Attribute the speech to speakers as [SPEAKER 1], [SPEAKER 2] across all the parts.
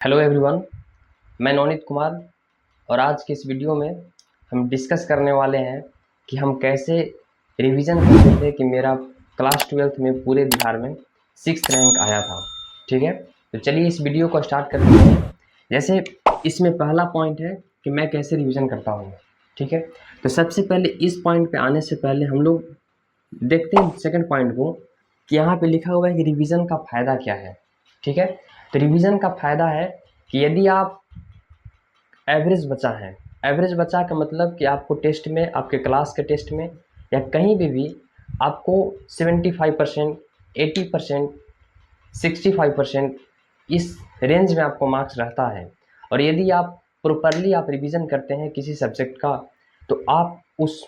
[SPEAKER 1] Hello everyone, मैं नवनीत कुमार और आज की इस वीडियो में हम डिस्कस करने वाले हैं कि हम कैसे रिवीजन करते थे कि मेरा क्लास 12th में पूरे बिहार में 6th रैंक आया था। ठीक है, तो चलिए इस वीडियो को स्टार्ट करते हैं। जैसे इसमें पहला पॉइंट है कि मैं कैसे रिवीजन करता हूँ। ठीक है, तो सबसे पहले इस पॉइंट पे आने से पहले हम लोग देखते हैं सेकंड पॉइंट को कि यहाँ पे लिखा हुआ है कि रिवीजन का फ़ायदा क्या है। ठीक है, तो रिवीजन का फ़ायदा है कि यदि आप एवरेज बच्चा है, एवरेज बच्चा का मतलब कि आपको टेस्ट में, आपके क्लास के टेस्ट में या कहीं भी आपको 75%, 80%, 65% इस रेंज में आपको मार्क्स रहता है। और यदि आप प्रॉपरली आप रिवीजन करते हैं किसी सब्जेक्ट का तो आप उस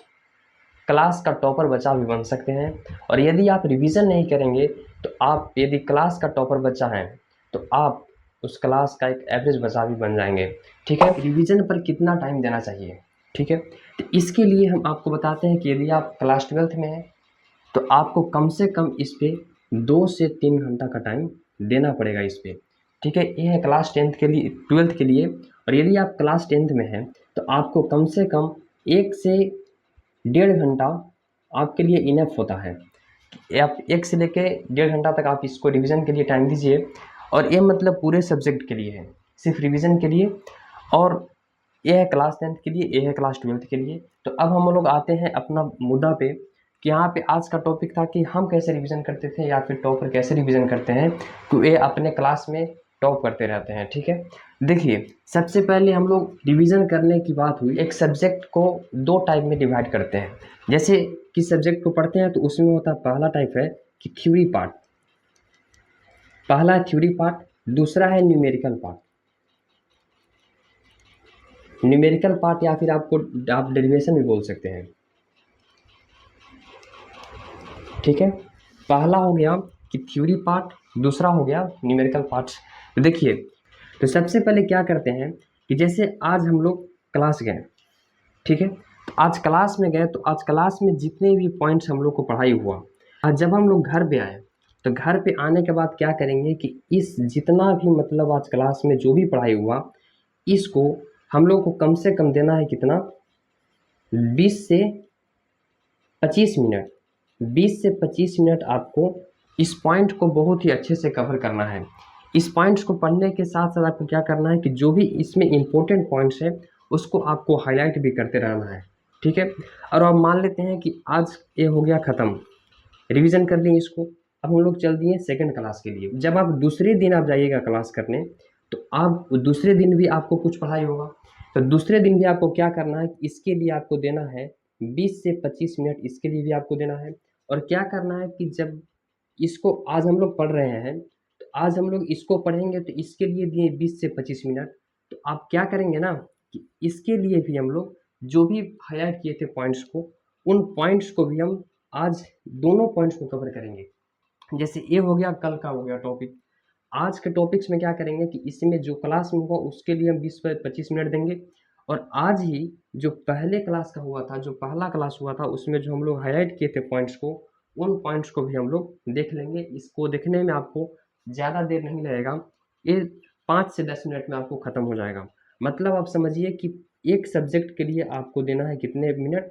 [SPEAKER 1] क्लास का टॉपर बच्चा भी बन सकते हैं। और यदि आप रिवीजन नहीं करेंगे तो आप यदि क्लास का टॉपर बच्चा हैं तो आप उस क्लास का एक एवरेज बच्चा भी बन जाएंगे। ठीक है, रिवीजन पर कितना टाइम देना चाहिए। ठीक है, तो इसके लिए हम आपको बताते हैं कि यदि आप क्लास 12th में हैं तो आपको कम से कम इस पे 2 से 3 घंटा का टाइम देना पड़ेगा इस पे। ठीक है, ये है क्लास 10th के लिए, 12th के लिए। और यदि आप क्लास 10th में हैं तो आपको कम से कम 1 से 1.5 घंटा आपके लिए इनफ होता है। आप 1 से लेके 1.5 घंटा तक आप इसको रिवीजन के लिए टाइम दीजिए। और ये मतलब पूरे सब्जेक्ट के लिए है, सिर्फ रिवीजन के लिए। और ये है क्लास 10th के लिए, ये है क्लास 12th के लिए। तो अब हम लोग आते हैं अपना मुद्दा पे कि यहाँ पे आज का टॉपिक था कि हम कैसे रिवीजन करते थे या फिर टॉपर कैसे रिवीजन करते हैं। तो ये अपने क्लास में टॉप करते रहते हैं। ठीक है, देखिए सबसे पहले हम लोग रिवीजन करने की बात हुई, एक सब्जेक्ट को 2 टाइप में डिवाइड करते हैं। जैसे किस सब्जेक्ट को पढ़ते हैं तो उसमें होता है, पहला टाइप है कि थ्योरी पार्ट, पहला थ्योरी पार्ट, दूसरा है न्यूमेरिकल पार्ट। न्यूमेरिकल पार्ट या फिर आप डेरिवेशन भी बोल सकते हैं। ठीक है, पहला हो गया कि थ्योरी पार्ट, दूसरा हो गया न्यूमेरिकल पार्ट्स। तो देखिए, तो सबसे पहले क्या करते हैं कि जैसे आज हम लोग क्लास गए। ठीक है, तो आज क्लास में गए तो आज क्लास में जितने भी पॉइंट्स हम लोग को पढ़ाई हुआ, आज जब हम लोग घर पे आए तो घर पे आने के बाद क्या करेंगे कि इस जितना भी मतलब आज क्लास में जो भी पढ़ाई हुआ इसको हम लोग को कम से कम देना है कितना, 20 से 25 मिनट। 20 से 25 मिनट आपको इस पॉइंट को बहुत ही अच्छे से कवर करना है। इस पॉइंट्स को पढ़ने के साथ साथ आपको क्या करना है कि जो भी इसमें इम्पोर्टेंट पॉइंट्स है उसको आपको हाईलाइट भी करते रहना है। ठीक है, और अब मान लेते हैं कि आज ये हो गया ख़त्म, रिवीजन कर लिए इसको। अब हम लोग चल दिए सेकंड क्लास के लिए। जब आप दूसरे दिन आप जाइएगा क्लास करने तो आप दूसरे दिन भी आपको कुछ पढ़ाई होगा, तो दूसरे दिन भी आपको क्या करना है, इसके लिए आपको देना है 20 से 25 मिनट, इसके लिए भी आपको देना है। और क्या करना है कि जब इसको आज हम लोग पढ़ रहे हैं तो आज हम लोग इसको पढ़ेंगे तो इसके लिए दिए 20 से 25 मिनट। तो आप क्या करेंगे ना कि इसके लिए भी हम लोग जो भी हाईलाइट किए थे पॉइंट्स को, उन पॉइंट्स को भी हम आज दोनों पॉइंट्स को कवर करेंगे। जैसे ये हो गया कल का हो गया टॉपिक। आज के टॉपिक्स में क्या करेंगे कि इसमें जो क्लास में होगा उसके लिए हम 20 से 25 मिनट देंगे। और आज ही जो पहले क्लास का हुआ था, जो पहला क्लास हुआ था, उसमें जो हम लोग हाईलाइट किए थे पॉइंट्स को, उन पॉइंट्स को भी हम लोग देख लेंगे। इसको देखने में आपको ज़्यादा देर नहीं लगेगा, ये 5 से 10 मिनट में आपको ख़त्म हो जाएगा। मतलब आप समझिए कि एक सब्जेक्ट के लिए आपको देना है कितने मिनट,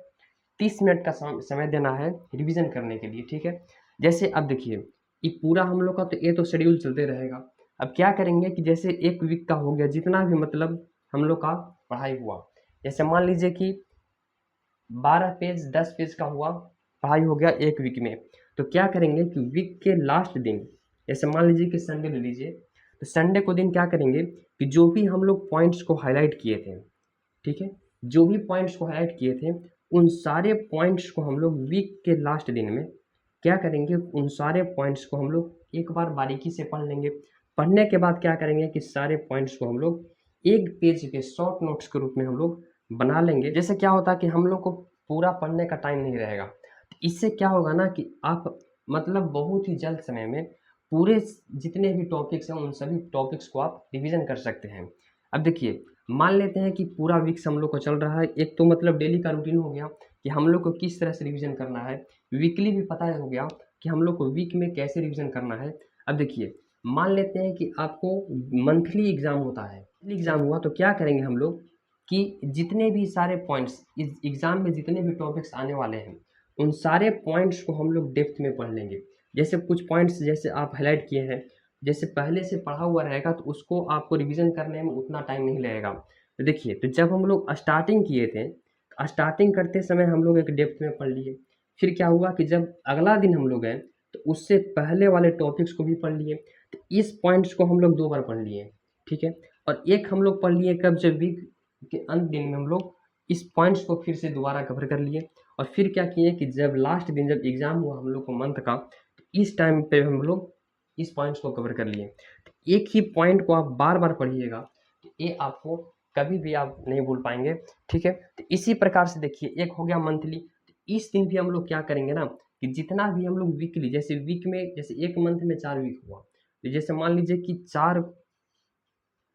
[SPEAKER 1] 30 मिनट का समय देना है रिवीजन करने के लिए। ठीक है, जैसे अब देखिए ये पूरा हम लोग का तो ये तो शेड्यूल चलते रहेगा। अब क्या करेंगे कि जैसे एक वीक का हो गया जितना भी मतलब हम लोग का पढ़ाई हुआ, जैसे मान लीजिए कि 12 पेज 10 पेज का हुआ पढ़ाई हो गया एक वीक में। तो क्या करेंगे कि वीक के लास्ट दिन, जैसे मान लीजिए कि संडे ले लीजिए, तो संडे को दिन क्या करेंगे कि जो भी हम लोग पॉइंट्स को हाईलाइट किए थे, ठीक है, जो भी पॉइंट्स को हाईलाइट किए थे उन सारे पॉइंट्स को हम लोग वीक के लास्ट दिन में क्या करेंगे, उन सारे पॉइंट्स को हम लोग एक बार बारीकी से पढ़ लेंगे। पढ़ने के बाद क्या करेंगे कि सारे पॉइंट्स को हम लोग एक पेज के शॉर्ट नोट्स के रूप में हम लोग बना लेंगे। जैसे क्या होता है कि हम लोग को पूरा पढ़ने का टाइम नहीं रहेगा, तो इससे क्या होगा ना कि आप मतलब बहुत ही जल्द समय में पूरे जितने भी टॉपिक्स हैं उन सभी टॉपिक्स को आप रिवीजन कर सकते हैं। अब देखिए, मान लेते हैं कि पूरा वीक्स हम लोग को चल रहा है, एक तो मतलब डेली का रूटीन हो गया कि हम लोग को किस तरह से रिवीजन करना है, वीकली भी पता हो गया कि हम लोग को वीक में कैसे रिवीजन करना है। अब देखिए, मान लेते हैं कि आपको मंथली एग्ज़ाम होता है, मंथली एग्ज़ाम हुआ तो क्या करेंगे हम लोग कि जितने भी सारे पॉइंट्स इस एग्ज़ाम में जितने भी टॉपिक्स आने वाले हैं, उन सारे पॉइंट्स को हम लोग डेप्थ में पढ़ लेंगे। जैसे कुछ पॉइंट्स जैसे आप हाइलाइट किए हैं, जैसे पहले से पढ़ा हुआ रहेगा तो उसको आपको रिवीजन करने में उतना टाइम नहीं लगेगा। तो देखिए, तो जब हम लोग स्टार्टिंग किए थे, स्टार्टिंग करते समय हम लोग एक डेप्थ में पढ़ लिए। फिर क्या हुआ कि जब अगला दिन हम लोग गए, तो उससे पहले वाले टॉपिक्स को भी पढ़ लिए। तो इस पॉइंट्स को हम लोग 2 बार पढ़ लिए, ठीक है? और एक हम लोग पढ़ लिए कब, जब वीक के अंत दिन में हम लोग इस पॉइंट्स को फिर से दोबारा कवर कर लिए। और फिर क्या किए कि जब लास्ट दिन जब एग्ज़ाम हुआ हम लोग को मंथ का, तो इस टाइम पे हम लोग इस पॉइंट्स को कवर कर लिए। तो एक ही पॉइंट को आप बार-बार पढ़िएगा, तो ये आपको कभी भी आप नहीं भूल पाएँगे, ठीक है? तो इसी प्रकार से देखिए, एक हो गया मंथली, तो इस दिन भी हम लोग क्या करेंगे ना कि जितना भी हम लोग वीकली, जैसे वीक में जैसे 1 मंथ में 4 वीक हुआ, तो जैसे मान लीजिए कि 4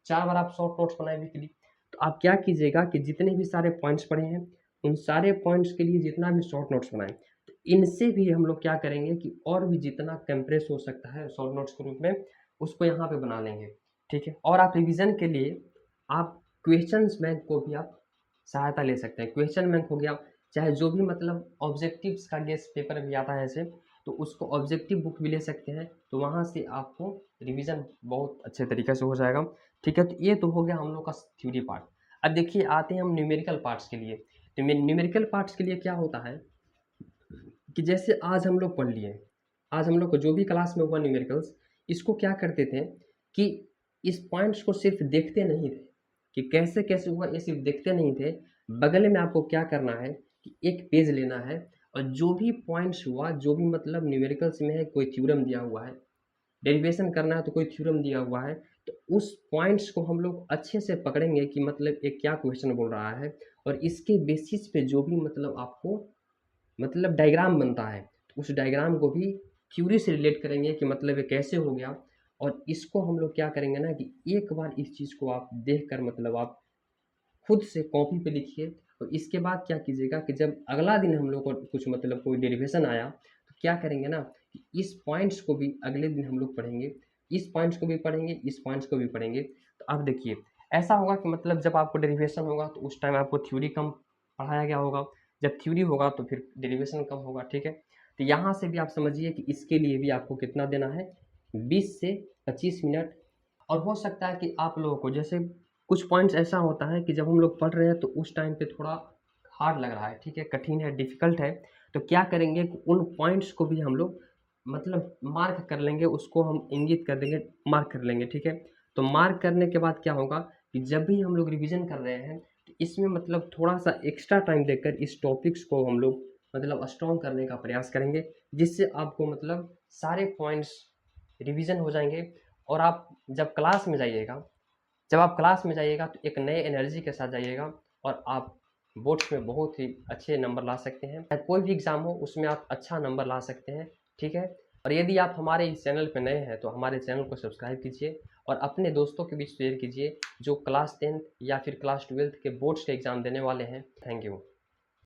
[SPEAKER 1] बार आप शॉर्ट नोट्स बनाए वीकली, तो आप क्या कीजिएगा कि जितने भी सारे पॉइंट्स पढ़े हैं, उन सारे पॉइंट्स के लिए जितना भी शॉर्ट नोट्स बनाएँ, तो इनसे भी हम लोग क्या करेंगे कि और भी जितना कंप्रेस हो सकता है शॉर्ट नोट्स के रूप में, उसको यहाँ पे बना लेंगे, ठीक है? और आप रिवीजन के लिए आप क्वेश्चंस बैंक को भी आप सहायता ले सकते हैं। क्वेश्चन बैंक हो गया, चाहे जो भी मतलब ऑब्जेक्टिव्स का गेस पेपर भी आता है ऐसे, तो उसको ऑब्जेक्टिव बुक भी ले सकते हैं, तो वहाँ से आपको रिवीजन बहुत अच्छे तरीके से हो जाएगा, ठीक है? तो ये तो हो गया हम लोग का थ्योरी पार्ट। अब देखिए आते हैं हम न्यूमेरिकल पार्ट्स के लिए। तो न्यूमेरिकल पार्ट्स के लिए क्या होता है कि जैसे आज हम लोग पढ़ लिए, आज हम लोग को जो भी क्लास में हुआ न्यूमेरिकल्स, इसको क्या करते थे कि इस पॉइंट्स को सिर्फ देखते नहीं थे कि कैसे-कैसे हुआ, ये सिर्फ देखते नहीं थे। बगल में आपको क्या करना है कि एक पेज लेना है और जो भी पॉइंट्स हुआ, जो भी मतलब न्यूमेरिकल्स में है, कोई थ्योरम दिया हुआ है, डेरिवेशन करना है तो कोई थ्योरम दिया हुआ है, तो उस पॉइंट्स को हम लोग अच्छे से पकड़ेंगे कि मतलब ये क्या क्वेश्चन बोल रहा है, और इसके बेसिस पे जो भी मतलब आपको मतलब डायग्राम बनता है, तो उस डायग्राम को भी थ्योरी से रिलेट करेंगे कि मतलब ये कैसे हो गया। और इसको हम लोग क्या करेंगे ना कि एक बार इस चीज़ को आप देख कर मतलब आप खुद से कॉपी पे लिखिए। और इसके बाद क्या कीजिएगा कि जब अगला दिन हम लोग को कुछ मतलब कोई डेरिवेशन आया, तो क्या करेंगे ना कि इस पॉइंट्स को भी अगले दिन हम लोग पढ़ेंगे, इस पॉइंट्स को भी पढ़ेंगे, इस पॉइंट्स को भी पढ़ेंगे। तो अब देखिए, ऐसा होगा कि मतलब जब आपको डेरिवेशन होगा तो उस टाइम आपको थ्योरी कम पढ़ाया गया होगा, जब थ्योरी होगा तो फिर डेरिवेशन कम होगा, ठीक है? तो यहाँ से भी आप समझिए कि इसके लिए भी आपको कितना देना है, 20 से 25 मिनट। और हो सकता है कि आप लोगों को जैसे कुछ पॉइंट्स ऐसा होता है कि जब हम लोग पढ़ रहे हैं तो उस टाइम पे थोड़ा हार्ड लग रहा है, ठीक है? कठिन है, डिफ़िकल्ट है, तो क्या करेंगे कि उन पॉइंट्स को भी हम लोग मतलब मार्क कर लेंगे, उसको हम इंगित कर देंगे, मार्क कर लेंगे, ठीक है? तो मार्क करने के बाद क्या होगा कि जब भी हम लोग रिवीजन कर रहे हैं, तो इसमें मतलब थोड़ा-सा एक्स्ट्रा टाइम देकर इस टॉपिक्स को हम लोग मतलब स्ट्रॉन्ग करने का प्रयास करेंगे, जिससे आपको मतलब सारे पॉइंट्स रिवीजन हो जाएँगे। और आप जब आप क्लास में जाइएगा तो एक नए एनर्जी के साथ जाइएगा, और आप बोर्ड्स में बहुत ही अच्छे नंबर ला सकते हैं। चाहे कोई भी एग्ज़ाम हो उसमें आप अच्छा नंबर ला सकते हैं, ठीक है? और यदि आप हमारे इस चैनल पे नए हैं तो हमारे चैनल को सब्सक्राइब कीजिए और अपने दोस्तों के बीच शेयर कीजिए जो क्लास 10th या फिर क्लास 12th के बोर्ड्स के एग्ज़ाम देने वाले हैं। Thank you.